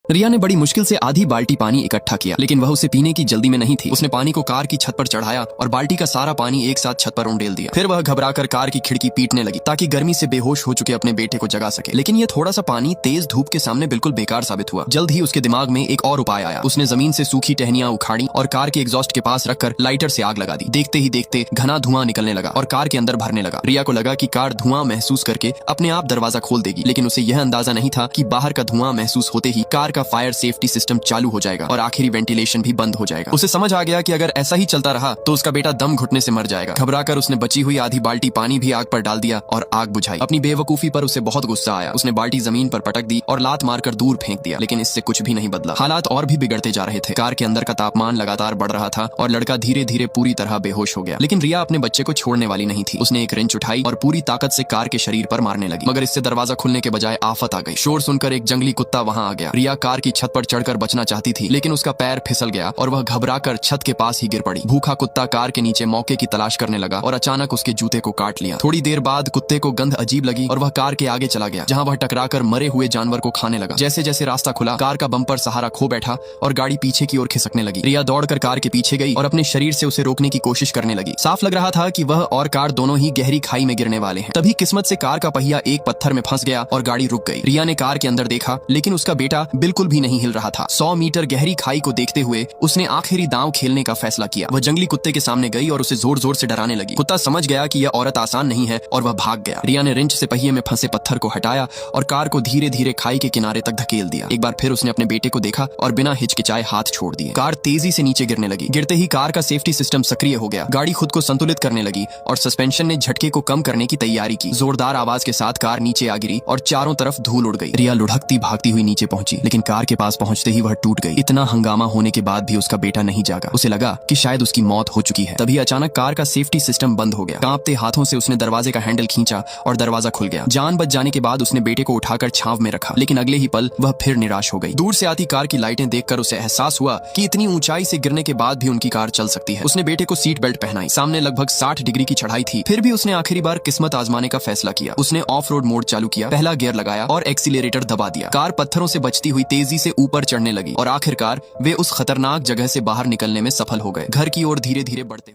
रिया ने बड़ी मुश्किल से आधी बाल्टी पानी इकट्ठा किया, लेकिन वह उसे पीने की जल्दी में नहीं थी। उसने पानी को कार की छत पर चढ़ाया और बाल्टी का सारा पानी एक साथ छत पर उंडेल दिया। फिर वह घबराकर कार की खिड़की पीटने लगी ताकि गर्मी से बेहोश हो चुके अपने बेटे को जगा सके। लेकिन यह थोड़ा सा पानी तेज धूप के सामने बिल्कुल बेकार साबित हुआ। जल्द ही उसके दिमाग में एक और उपाय आया। उसने जमीन से सूखी टहनियां उखाड़ी और कार के एग्जॉस्ट के पास रखकर लाइटर से आग लगा दी। देखते ही देखते घना धुआं निकलने लगा और कार के अंदर भरने लगा। रिया को लगा कि कार धुआं महसूस करके अपने आप दरवाजा खोल देगी, लेकिन उसे यह अंदाजा नहीं था कि बाहर का धुआं महसूस होते ही कार का फायर सेफ्टी सिस्टम चालू हो जाएगा और आखिरी वेंटिलेशन भी बंद हो जाएगा। उसे समझ आ गया कि अगर ऐसा ही चलता रहा तो उसका बेटा दम घुटने से मर जाएगा। घबराकर उसने बची हुई आधी बाल्टी पानी भी आग पर डाल दिया और आग बुझाई। अपनी बेवकूफी पर उसे बहुत गुस्सा आया। उसने बाल्टी जमीन पर पटक दी और लात मारकर दूर फेंक दिया, लेकिन इससे कुछ भी नहीं बदला। हालात और भी बिगड़ते जा रहे थे। कार के अंदर का तापमान लगातार बढ़ रहा था और लड़का धीरे धीरे पूरी तरह बेहोश हो गया। लेकिन रिया अपने बच्चे को छोड़ने वाली नहीं थी। उसने एक रिंच उठाई और पूरी ताकत से कार के शरीर पर मारने लगी, मगर इससे दरवाजा खुलने के बजाय आफत आ गई। शोर सुनकर एक जंगली कुत्ता वहां आ गया। रिया कार की छत पर चढ़कर बचना चाहती थी, लेकिन उसका पैर फिसल गया और वह घबराकर छत के पास ही गिर पड़ी। भूखा कुत्ता कार के नीचे मौके की तलाश करने लगा और अचानक उसके जूते को काट लिया। थोड़ी देर बाद कुत्ते को गंध अजीब लगी और वह कार के आगे चला गया, जहां वह टकराकर मरे हुए जानवर को खाने लगा। जैसे जैसे रास्ता खुला, कार का बम्पर सहारा खो बैठा और गाड़ी पीछे की ओर खिसकने लगी। रिया दौड़कर कार के पीछे गई और अपने शरीर से उसे रोकने की कोशिश करने लगी। साफ लग रहा था कि वह और कार दोनों ही गहरी खाई में गिरने वाले हैं। तभी किस्मत से कार का पहिया एक पत्थर में फंस गया और गाड़ी रुक गई। रिया ने कार के अंदर देखा, लेकिन उसका बेटा बिल्कुल भी नहीं हिल रहा था। 100 मीटर गहरी खाई को देखते हुए उसने आखिरी दांव खेलने का फैसला किया। वह जंगली कुत्ते के सामने गई और उसे जोर जोर से डराने लगी। कुत्ता समझ गया कि यह औरत आसान नहीं है और वह भाग गया। रिया ने रिंच से पहिए में फंसे पत्थर को हटाया और कार को धीरे धीरे खाई के किनारे तक धकेल दिया। एक बार फिर उसने अपने बेटे को देखा और बिना हिचकिचाए हाथ छोड़ दिए। कार तेजी से नीचे गिरने लगी। गिरते ही कार का सेफ्टी सिस्टम सक्रिय हो गया। गाड़ी खुद को संतुलित करने लगी और सस्पेंशन ने झटके को कम करने की तैयारी की। जोरदार आवाज के साथ कार नीचे आ गिरी और चारों तरफ धूल उड़ गई। रिया लुढ़कती भागती हुई नीचे पहुंची, लेकिन कार के पास पहुंचते ही वह टूट गई। इतना हंगामा होने के बाद भी उसका बेटा नहीं जागा। उसे लगा कि शायद उसकी मौत हो चुकी है। तभी अचानक कार का सेफ्टी सिस्टम बंद हो गया। कांपते हाथों से उसने दरवाजे का हैंडल खींचा और दरवाजा खुल गया। जान बच जाने के बाद उसने बेटे को उठाकर छांव में रखा, लेकिन अगले ही पल वह फिर निराश हो गई। दूर से आती कार की लाइटें देखकर उसे एहसास हुआ कि इतनी ऊंचाई से गिरने के बाद भी उनकी कार चल सकती है। उसने बेटे को सीट बेल्ट पहनाई। सामने लगभग 60 डिग्री की चढ़ाई थी, फिर भी उसने आखिरी बार किस्मत आजमाने का फैसला किया। उसने ऑफ रोड मोड चालू किया, पहला गियर लगाया और एक्सीलरेटर दबा दिया। कार पत्थरों से बचती हुई तेजी से ऊपर चढ़ने लगी और आखिरकार वे उस खतरनाक जगह से बाहर निकलने में सफल हो गए। घर की ओर धीरे धीरे बढ़ते